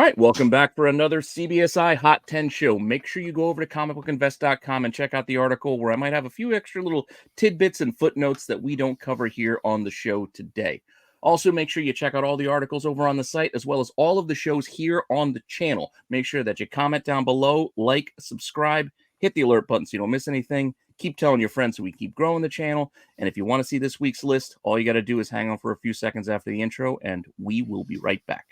right, welcome back for another CBSI Hot 10 show. Make sure you go over to comicbookinvest.com and check out the article where I might have a few extra little tidbits and footnotes that we don't cover here on the show today. Also, make sure you check out all the articles over on the site, as well as all of the shows here on the channel. Make sure that you comment down below, like, subscribe, hit the alert button so you don't miss anything. Keep telling your friends so we keep growing the channel. And if you want to see this week's list, all you got to do is hang on for a few seconds after the intro, and we will be right back.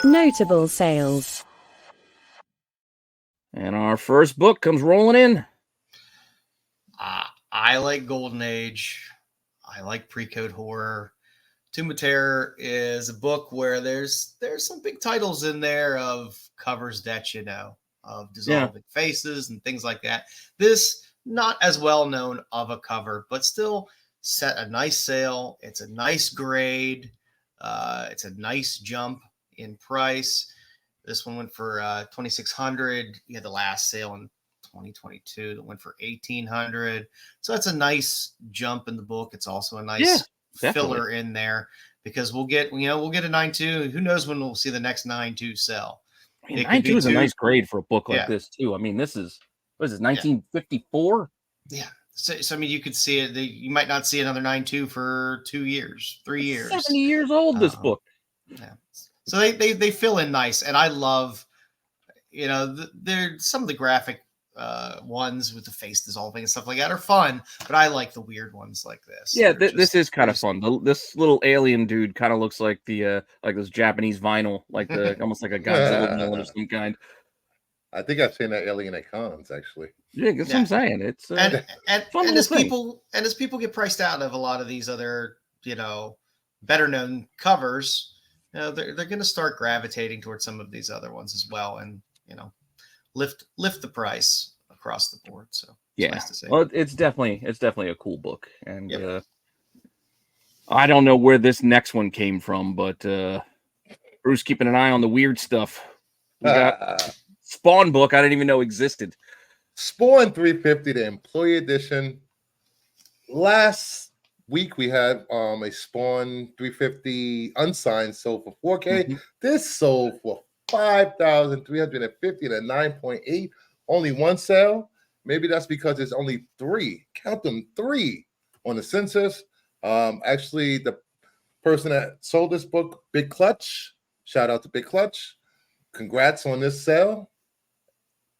Notable sales. And our first book comes rolling in. I like Golden Age. I like pre-code horror. Tomb of Terror is a book where there's some big titles in there of covers that you know, of dissolving faces and things like that. This, not as well known of a cover, but still set a nice sale. It's a nice grade. It's a nice jump in price. This one went for $2,600. You had the last sale in 2022 that went for $1,800. So that's a nice jump in the book. It's also a nice filler in there because we'll get a 9.2. Who knows when we'll see the next 9.2 sell? I mean, 9.2 is a nice grade for a book like this too. I mean, this is 1954? Yeah. So I mean, you could see it. You might not see another 9.2 for 2 years, 3 years. 70 years old. This book. Yeah. So they fill in nice, and I love, they're some of the graphic ones with the face dissolving and stuff like that are fun, but I like the weird ones like this. Yeah, this is kind of fun. This little alien dude kind of looks like the like this Japanese vinyl, like the almost like a Godzilla villain of some kind. I think I've seen that alien at cons actually. Yeah, that's what I'm saying. It's and as thing. people get priced out of a lot of these other better known covers. They're going to start gravitating towards some of these other ones as well, and lift the price across the board. So it's nice to see. Well, it's definitely a cool book, and I don't know where this next one came from, but Bruce keeping an eye on the weird stuff. We got Spawn book I didn't even know existed. Spawn 350, the Employee Edition. Last week we had a Spawn 350 unsigned sold for $4,000. Mm-hmm. This sold for $5,350 at 9.8. Only one sale. Maybe that's because there's only 3. Count them, 3 on the census. Actually, the person that sold this book, Big Clutch. Shout out to Big Clutch. Congrats on this sale.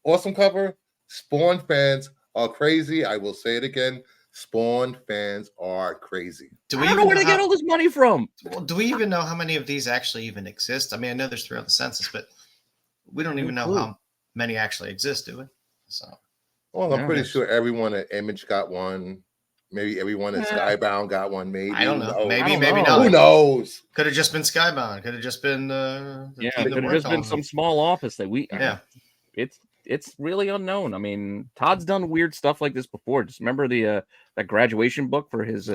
Awesome cover. Spawn fans are crazy. I will say it again. Spawn fans are crazy. I don't know where they get all this money from. Well, do we even know how many of these actually even exist? I mean, I know there's 3 on the census, but we don't even know how many actually exist, do we? So, well, I'm pretty sure everyone at Image got one. Maybe everyone at Skybound got one. Maybe I don't know. Maybe not. Who knows? Could have just been Skybound. Could have just been it could have just been some small office that it's really unknown. I mean, Todd's done weird stuff like this before. Just remember the that graduation book for his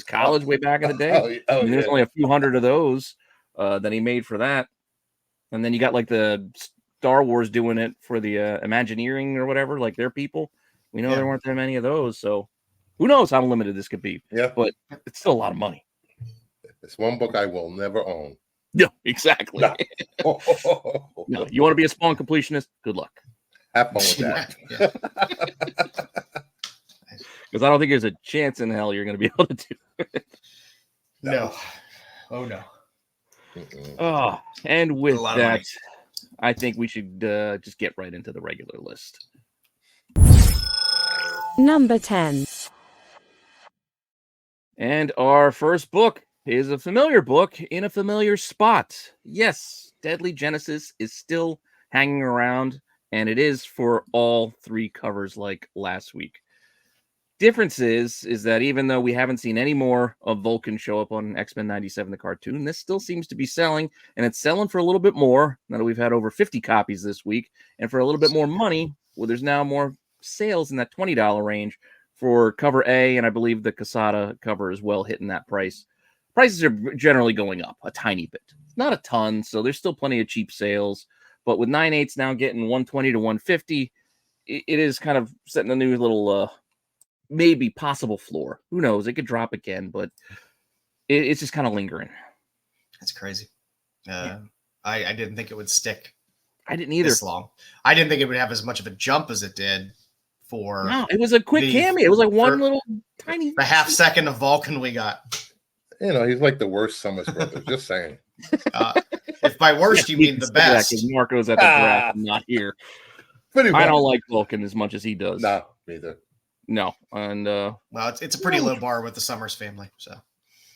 college way back in the day. There's only a few hundred of those that he made for that. And then you got like the Star Wars doing it for the Imagineering or whatever, like their people. We know there weren't that many of those, so who knows how limited this could be. Yeah, but it's still a lot of money. It's one book I will never own. Yeah, exactly. No. No, you want to be a Spawn completionist? Good luck. Have fun with that. Because I don't think there's a chance in hell you're going to be able to do it. No. Oh, no. Oh, and with that, I think we should just get right into the regular list. Number 10. And our first book is a familiar book in a familiar spot. Yes, Deadly Genesis is still hanging around, and it is for all 3 covers like last week. Difference is that even though we haven't seen any more of Vulcan show up on X-Men 97, the cartoon, this still seems to be selling, and it's selling for a little bit more. Now that we've had over 50 copies this week, and for a little bit more money, well, there's now more sales in that $20 range for cover A, and I believe the Casada cover as well hitting that price. Prices are generally going up a tiny bit. Not a ton, so there's still plenty of cheap sales. But with 9/8 now getting 120 to 150, it is kind of setting a new little maybe possible floor. Who knows? It could drop again, but it's just kind of lingering. That's crazy. I didn't think it would stick. I didn't either. This long. I didn't think it would have as much of a jump as it did for. No, it was a quick cameo. It was like one little tiny. The half second of Vulcan we got. You know, he's like the worst Summers Brothers. Just saying. If by worst you mean the best. Because Marco's at the draft, I'm not here. I don't like Vulcan as much as he does. No, neither. No, and well, it's a pretty low bar with the Summers family. So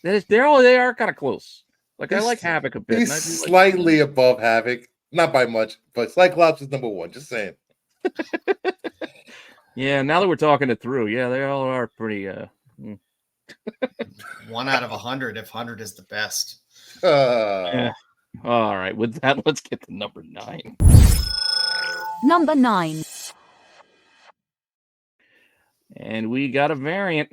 they are kind of close. Like I like Havoc a bit. He's slightly above Havoc, not by much, but Cyclops is number one. Just saying. Yeah, now that we're talking it through, yeah, they all are pretty. 1 out of 100, if 100 is the best. Yeah. All right, with that, let's get to number 9. Number 9. And we got a variant.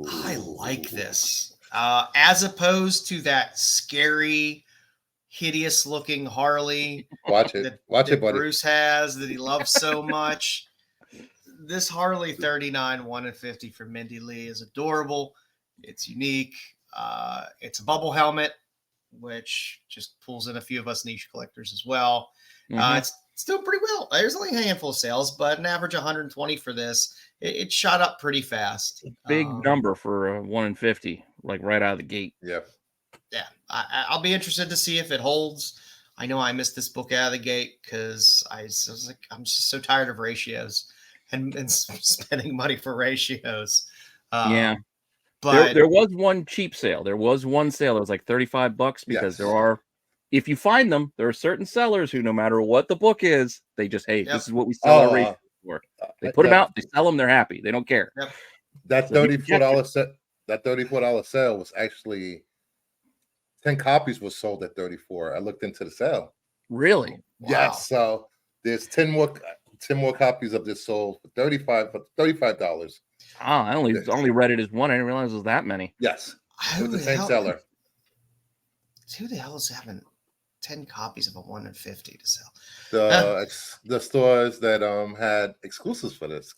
I like this. As opposed to that scary, hideous-looking Harley. Watch it, buddy. Bruce has that he loves so much. This Harley 39 1/50 for Mindy Lee is adorable. It's unique. It's a bubble helmet, which just pulls in a few of us niche collectors as well. It's doing pretty well. There's only a handful of sales, but an average 120 for this. It shot up pretty fast. Big number for 1/50, like right out of the gate. Yeah. Yeah. I'll be interested to see if it holds. I know I missed this book out of the gate because I was like, I'm just so tired of ratios and spending money for ratios. Yeah. But there was one cheap sale. There was one sale. It was like $35 because there are, if you find them, there are certain sellers who, no matter what the book is, they just, hey, this is what we sell our ratio for. They put them out, they sell them, they're happy. They don't care. Yep. That $34 set, that $34 sale was actually 10 copies was sold at $34. I looked into the sale. Really? Wow. Yes. So there's 10 more copies of this sold for $35. I only read it as one. I didn't realize it was that many. Yes. With the same seller. Who the hell is having 10 copies of a 1/50 to sell? The stores that had exclusives for this.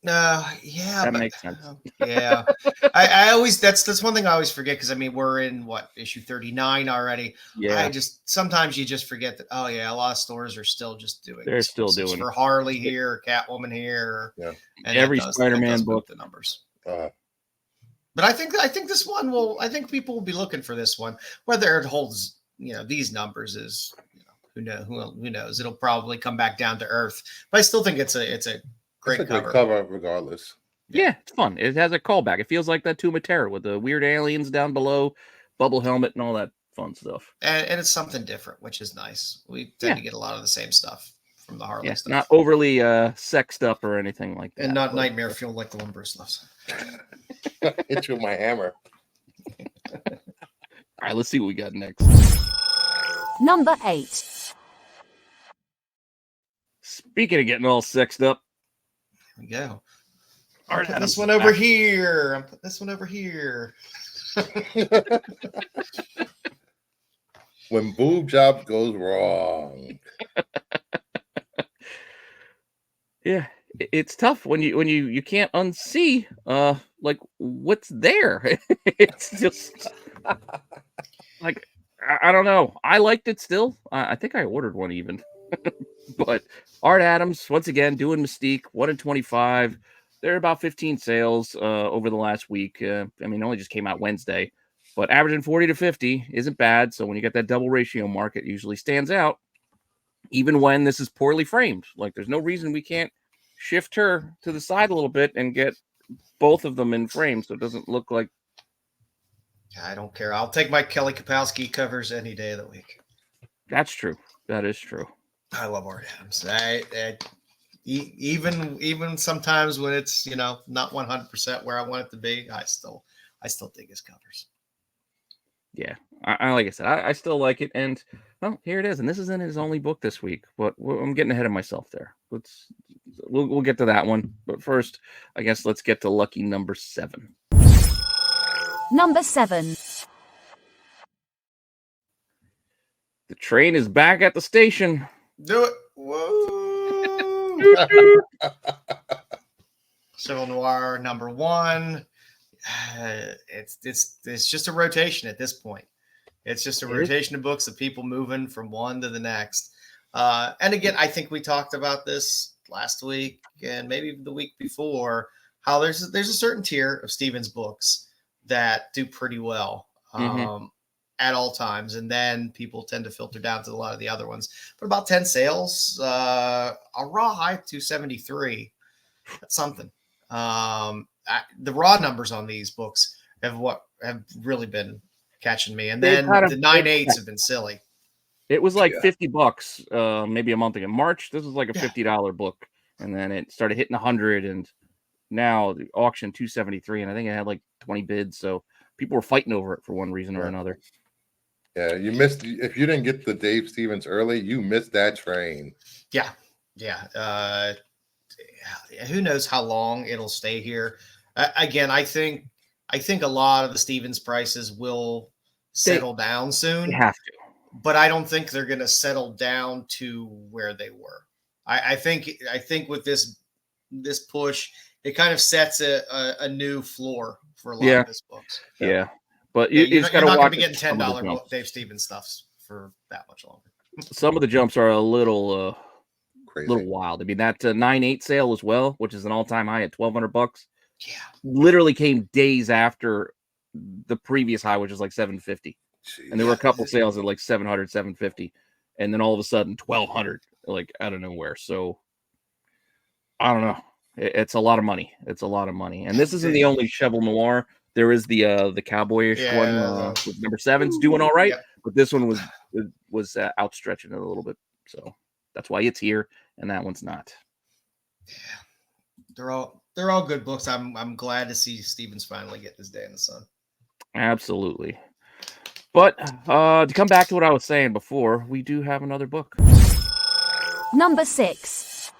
Yeah, That makes sense. Yeah. I always that's one thing I always forget because I mean we're in issue 39 already. Yeah. Sometimes you just forget that a lot of stores are still just doing They're still doing for Harley here, Catwoman here. Yeah. And every Spider-Man book the numbers. But I think this one I think people will be looking for this one. Whether it holds, these numbers is, who knows? It'll probably come back down to earth. But I still think it's a great cover regardless. Yeah, it's fun. It has a callback. It feels like that Tomb of Terror with the weird aliens down below, bubble helmet, and all that fun stuff. And it's something different, which is nice. We tend to get a lot of the same stuff from the Harley stuff. Not overly sexed up or anything like that. And not nightmare fuel like the one Bruce loves. Hit you with my hammer. All right, let's see what we got next. Number 8. Speaking of getting all sexed up. Here we go. I'm putting this one over here. I'm putting this one over here. When boob job goes wrong. Yeah, it's tough when you can't unsee like what's there. It's just like I don't know. I liked it still. I think I ordered one even. But Art Adams once again doing Mystique 1/25. There are about 15 sales over the last week. I mean, it only just came out Wednesday, but averaging 40 to 50 isn't bad. So when you get that double ratio mark, it usually stands out, even when this is poorly framed. Like there's no reason we can't shift her to the side a little bit and get both of them in frame so it doesn't look like. I don't care. I'll take my Kelly Kapowski covers any day of the week. That's true. That is true. I love Art Adams. Even sometimes when it's not 100% where I want it to be, I still dig his covers. Yeah, I like I said, I still like it, and well, here it is, and this isn't his only book this week, but I'm getting ahead of myself there. We'll get to that one, but first, I guess let's get to lucky number 7. Number 7. The train is back at the station. Do it. Whoa. Civil Noir #1. It's just a rotation at this point. It's just a rotation of books of people moving from one to the next. And again, I think we talked about this last week and maybe the week before, how there's a certain tier of Stevens books that do pretty well at all times. And then people tend to filter down to a lot of the other ones. But about 10 sales, a raw high 273. That's something. The raw numbers on these books have really been catching me. And then the 9.8s have been silly. It was like $50 maybe a month ago. March, this was like a $50 book. And then it started hitting 100, and now the auction 273, and I think it had like 20 bids. So people were fighting over it for one reason or another. Yeah, you missed. If you didn't get the Dave Stevens early, you missed that train. Yeah. Who knows how long it'll stay here? Again, I think a lot of the Stevens prices will settle down soon. They have to, but I don't think they're going to settle down to where they were. I think with this push, it kind of sets a new floor for a lot of his books. Yeah, but you're not going to be getting $10 Dave Stevens stuffs for that much longer. Some of the jumps are a little crazy, little wild. I mean, that 9.8 sale as well, which is an all-time high at $1,200. Yeah, literally came days after the previous high, which was like $750. And there were a couple sales at like $700, $750, and then all of a sudden $1,200, like out of nowhere. So I don't know. It's a lot of money. It's a lot of money. And this isn't the only Cheval Noir. There is the cowboyish one with #7's doing all right, but this one was outstretching it a little bit. So that's why it's here, and that one's not. Yeah, they're all good books. I'm glad to see Stevens finally get his day in the sun. Absolutely. But to come back to what I was saying before, we do have another book. #6.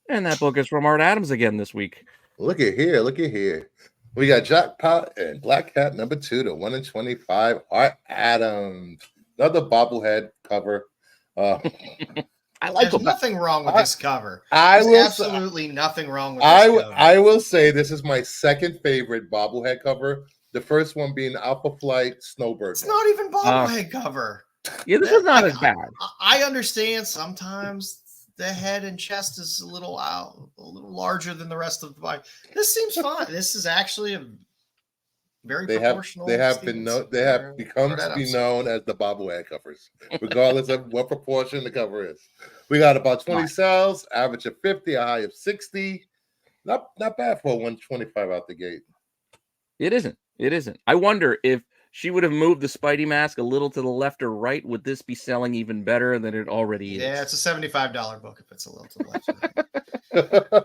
And that book is from Art Adams again this week. Look at here. We got Jackpot and Black Cat #2 to 1 in 25. Art Adams. Another bobblehead cover. I like There's nothing wrong with this cover. Absolutely nothing wrong with this cover. I will say this is my second favorite bobblehead cover. The first one being Alpha Flight Snowbird. It's not even bobblehead cover. Yeah, this is not as bad. I understand sometimes the head and chest is a little larger than the rest of the body. This seems fine. This is actually a very proportional. They have become to be known as the bobblehead covers, regardless of what proportion the cover is. We got about 20 sales, average of 50, a high of 60. Not bad for 125 out the gate. It isn't. I wonder if she would have moved the Spidey mask a little to the left or right. Would this be selling even better than it already is? Yeah, it's a $75 book if it's a little to the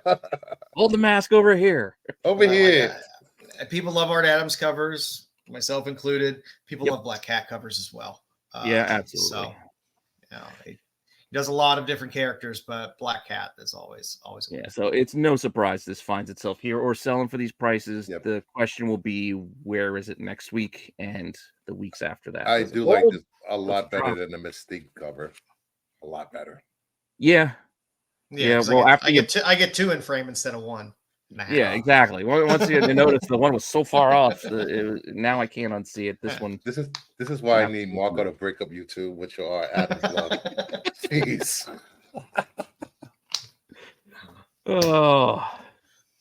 left. Hold the mask over here. Here. People love Art Adams covers, myself included. People love Black Cat covers as well. Yeah, absolutely. So, he does a lot of different characters, but Black Cat is always. So it's no surprise this finds itself here or selling for these prices. Yep. The question will be, where is it next week and the weeks after that? I do like this a lot better than the Mystique cover. A lot better. Yeah. Well, I get 2 in frame instead of 1. Yeah, exactly. Once you notice the one was so far off, now I can't unsee it. This one. This is why I need Marco to break up you two with your Art Adams love. Jeez. Oh,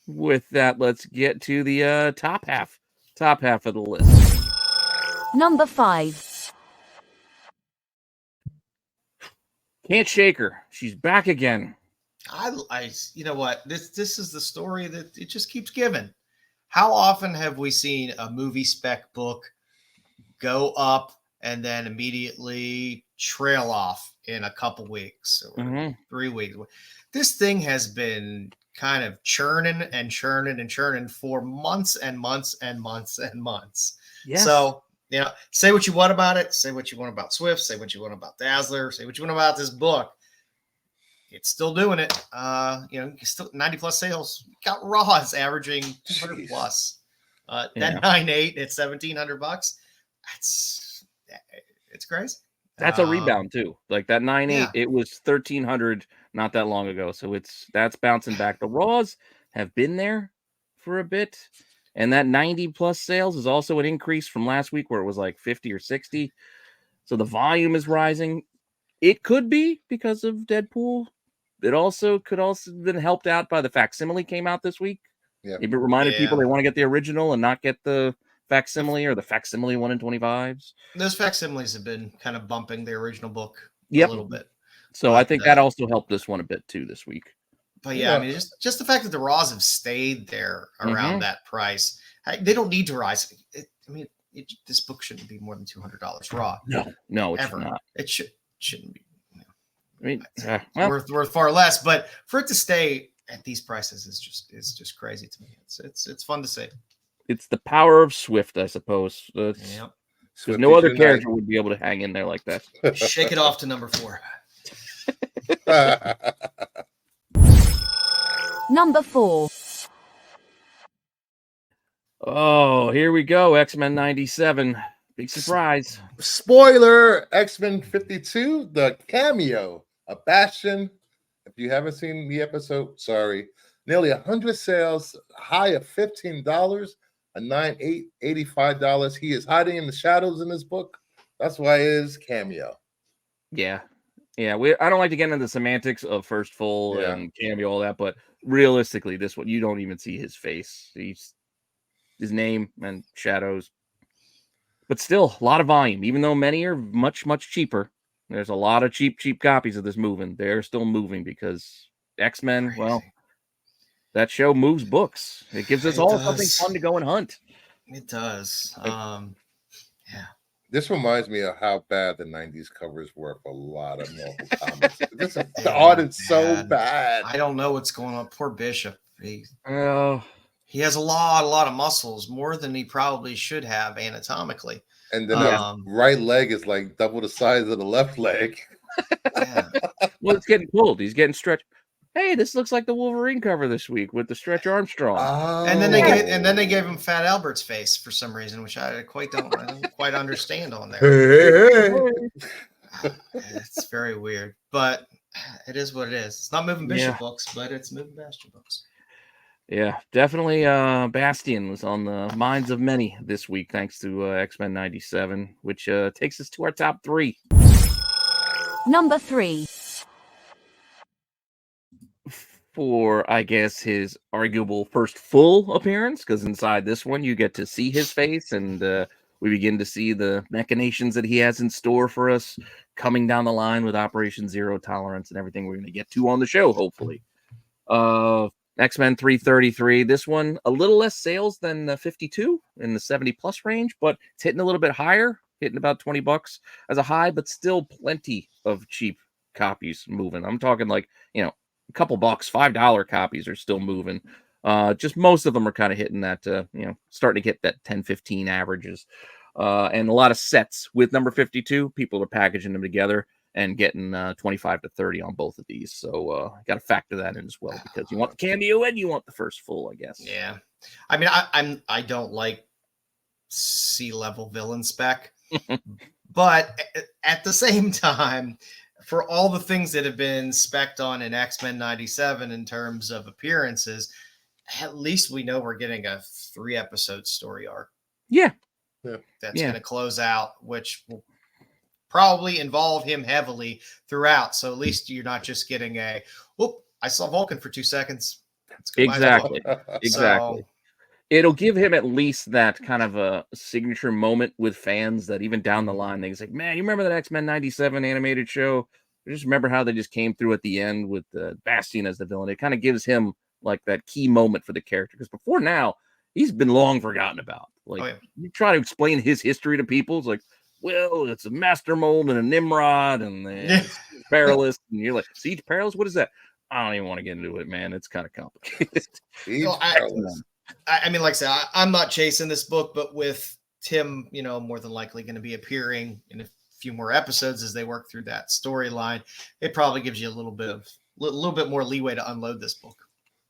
with that, let's get to the top half of the list. #5. Can't shake her. She's back again. You know what? This is the story that it just keeps giving. How often have we seen a movie spec book go up and then immediately trail off in a couple weeks or 3 weeks? This thing has been kind of churning for months and months and months and months. Yes. So, say what you want about it. Say what you want about Swift. Say what you want about Dazzler. Say what you want about this book. It's still doing it. Still 90 plus sales. Got Raws averaging 200 plus. That 9.8 at $1,700. It's crazy. That's a rebound too. Like that 9.8, it was 1,300 not that long ago. So that's bouncing back. The Raws have been there for a bit, and that 90 plus sales is also an increase from last week where it was like 50 or 60. So the volume is rising. It could be because of Deadpool. It could also been helped out by the facsimile came out this week. Yeah. It reminded people Yeah. they want to get the original and not get the facsimile or the facsimile 1 in 25s. Those facsimiles have been kind of bumping the original book Yep. a little bit. So But, I think that also helped this one a bit too this week. But yeah, I mean, just the fact that the Raws have stayed there around that price, they don't need to rise. This book shouldn't be more than $200 raw. No, it's ever. not. It shouldn't be. I mean, worth far less, but for it to stay at these prices is just crazy to me. It's fun to see. it's the power of Swift, I suppose. Because no other character would be able to hang in there like that. Shake it off to number 4. Number 4. Oh, here we go. X-Men 97. Big surprise. Spoiler, X-Men 52, the cameo of Bastion. If you haven't seen the episode, sorry. Nearly 100 sales, high of $15, a $85. He is hiding in the shadows in this book. That's why it is cameo. Yeah. I don't like to get into the semantics of first full and cameo, all that, but realistically, this one, you don't even see his face. His name and shadows. But still, a lot of volume, even though many are much, much cheaper. There's a lot of cheap copies of this moving. They're still moving because X-Men, well, that show moves books. It gives us all something fun to go and hunt. It does. This reminds me of how bad the 90s covers were for a lot of Marvel comics. The art is so bad. I don't know what's going on. Poor Bishop. He has a lot of muscles, more than he probably should have anatomically. And then the right leg is like double the size of the left leg. Yeah. Well, it's getting pulled. He's getting stretched. Hey, this looks like the Wolverine cover this week with the Stretch Armstrong. And then they gave him Fat Albert's face for some reason, which I don't quite understand on there. It's very weird, but it is what it is. It's not moving Bishop books, but it's moving Bastion books. Yeah, definitely. Bastion was on the minds of many this week, thanks to X-Men 97, which takes us to our top 3. Number 3. For, I guess, his arguable first full appearance, because inside this one, you get to see his face, and we begin to see the machinations that he has in store for us coming down the line with Operation Zero Tolerance and everything we're going to get to on the show, hopefully. X-Men 333. This one, a little less sales than 52 in the 70 plus range, but it's hitting a little bit higher, hitting about $20 as a high, but still plenty of cheap copies moving. I'm talking like, a couple bucks, $5 copies are still moving. Just most of them are kind of hitting that, starting to get that 10-15 averages. And a lot of sets with number 52. People are packaging them together and getting 25 to 30 on both of these. So got to factor that in as well, because you want the cameo and you want the first full, I guess. Yeah. I mean, I don't like C-level villain spec, but at the same time, for all the things that have been spec'd on in X-Men 97 in terms of appearances, at least we know we're getting a 3-episode story arc. Yeah. That's going to close out, which will probably involve him heavily throughout. So at least you're not just getting I saw Vulcan for 2 seconds. Exactly. So, it'll give him at least that kind of a signature moment with fans that even down the line, they say, man, you remember that X-Men 97 animated show? I just remember how they just came through at the end with Bastion as the villain. It kind of gives him like that key moment for the character. Because before now, he's been long forgotten about. Like, you try to explain his history to people. It's like, well, it's a Master Mold and a Nimrod and it's Perilous. And you're like, Siege Perilous? What is that? I don't even want to get into it, man. It's kind of complicated. I mean, like I said, I'm not chasing this book, but with Tim, more than likely going to be appearing in a few more episodes as they work through that storyline, it probably gives you a little bit more leeway to unload this book.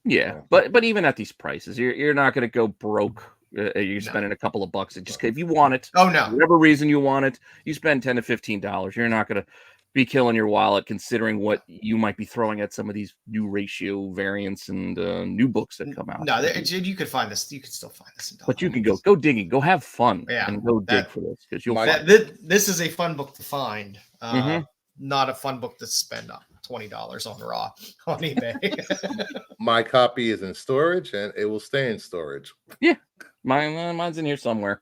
Yeah, but even at these prices, you're not going to go broke. You're spending a couple of bucks just if you want it. Oh no, for whatever reason you want it, you spend $10 to $15. You're not going to be killing your wallet, considering what you might be throwing at some of these new ratio variants and new books that come out. No, you could find this. You could still find this. But you can go digging, go have fun, Yeah, and go dig for this because you'll find this is a fun book to find. Mhm. Not a fun book to spend $20 on raw on eBay. My copy is in storage, and it will stay in storage. Yeah, mine's in here somewhere.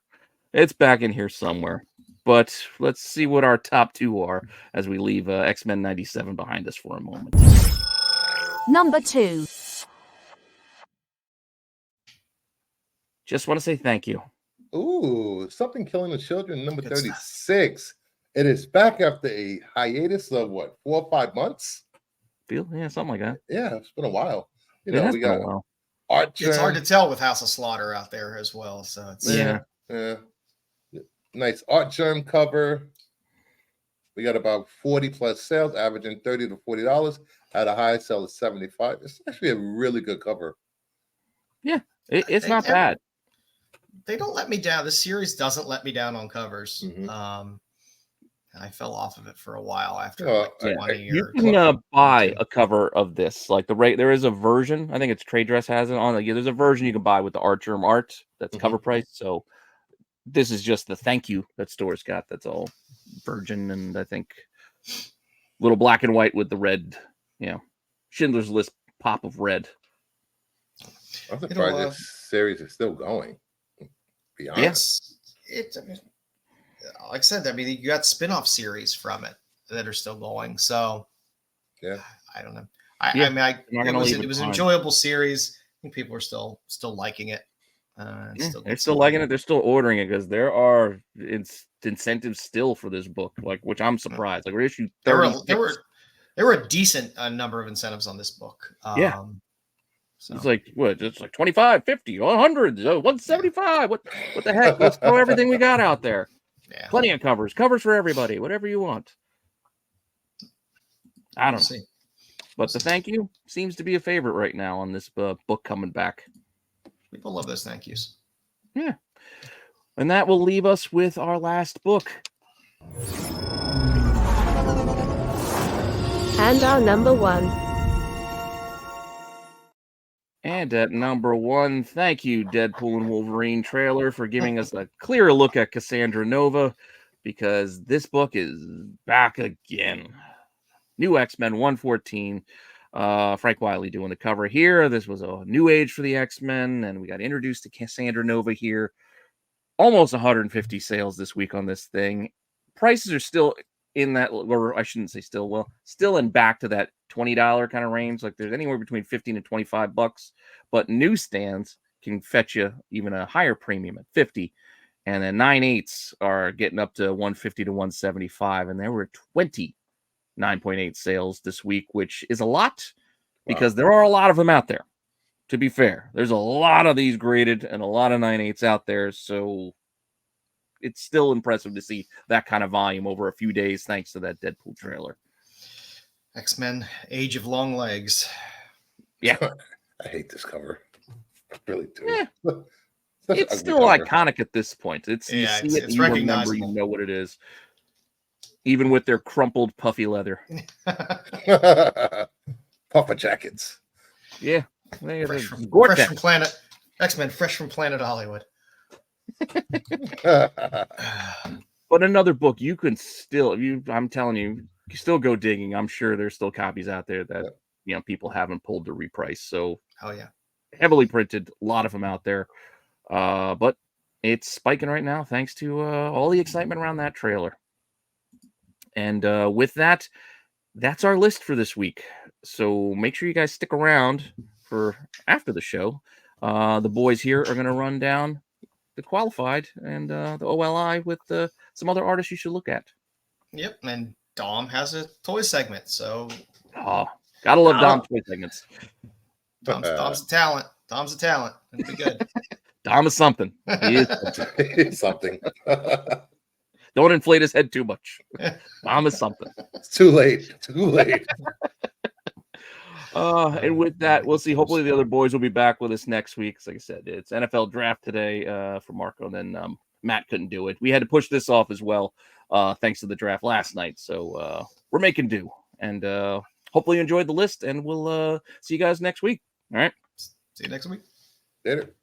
It's back in here somewhere. But let's see what our top two are as we leave X-Men 97 behind us for a moment. Number 2. Just want to say thank you. Ooh, Something Killing the Children, number Good stuff. 36. It is back after a hiatus of what, 4 or 5 months? Yeah, something like that. Yeah, it's been a while. It has we been a got while. art. It's hard to tell with House of Slaughter out there as well. So it's Yeah. Nice art germ cover. We got about 40 plus sales, averaging $30 to $40. At a high sale of 75. It's actually a really good cover. Yeah, it's not bad. They don't let me down. This series doesn't let me down on covers. Mhm. I fell off of it for a while after Oh, like 20 You years. can buy a cover of this, like there is a version. I think it's Trade Dress has it on. Like, there's a version you can buy with the art germ art that's cover price. So this is just the thank you that stores got. That's all virgin, and I think little black and white with the red, Schindler's List pop of red. I'm surprised this series is still going. Be honest. Like I said, you got spin-off series from it that are still going. So yeah, I don't know. It was an enjoyable series. I think people are still liking it. They're still liking it. They're still ordering it because there are incentives still for this book, which I'm surprised. Like, we're issue 36. There were a decent number of incentives on this book. So it's like what? It's like 25, 50, 100, 175. What the heck? Let's throw everything we got out there. Yeah. Plenty of covers for everybody. Whatever you want. I don't know. But the thank you seems to be a favorite right now on this book coming back. People love those thank yous. Yeah. And that will leave us with our last book. And our number 1. And at number 1, thank you, Deadpool and Wolverine trailer, for giving us a clearer look at Cassandra Nova, because this book is back again. New X-Men 114. Frank Wiley doing the cover here. This was a new age for the X-Men, and we got introduced to Cassandra Nova here. Almost 150 sales this week on this thing. Prices are still in that, or I shouldn't say still in back to that $20 kind of range. Like, there's anywhere between $15 and $25, but newsstands can fetch you even a higher premium at $50. And then 9/8 are getting up to $150 to $175. And there were 20 9.8 sales this week, which is a lot because there are a lot of them out there. To be fair, there's a lot of these graded and a lot of 9/8s out there. So it's still impressive to see that kind of volume over a few days, thanks to that Deadpool trailer. X-Men, Age of Long Legs. Yeah. I hate this cover. I really do. Yeah. It's still iconic at this point. You see it, and you remember, you know what it is. Even with their crumpled, puffy leather. Puffer jackets. Yeah. Fresh from Planet X-Men, fresh from Planet Hollywood. But another book you can still, I'm telling you, you still go digging. I'm sure there's still copies out there that people haven't pulled to reprice. So heavily printed, a lot of them out there. But it's spiking right now thanks to all the excitement around that trailer. And with that, that's our list for this week. So make sure you guys stick around for after the show. The boys here are going to run down the qualified and the OLI with some other artists you should look at. Yep, and Dom has a toy segment, so gotta love Dom's toy segments. Dom's a talent. Dom's a talent. It'll be good. Dom is something. He is something. Don't inflate his head too much. Dom is something. It's too late. Too late. And with that, we'll see. Hopefully, the other boys will be back with us next week. Like I said, it's NFL draft today for Marco. And then Matt couldn't do it. We had to push this off as well. thanks to the draft last night. So we're making do, and hopefully you enjoyed the list, and we'll see you guys next week. All right. See you next week. Later.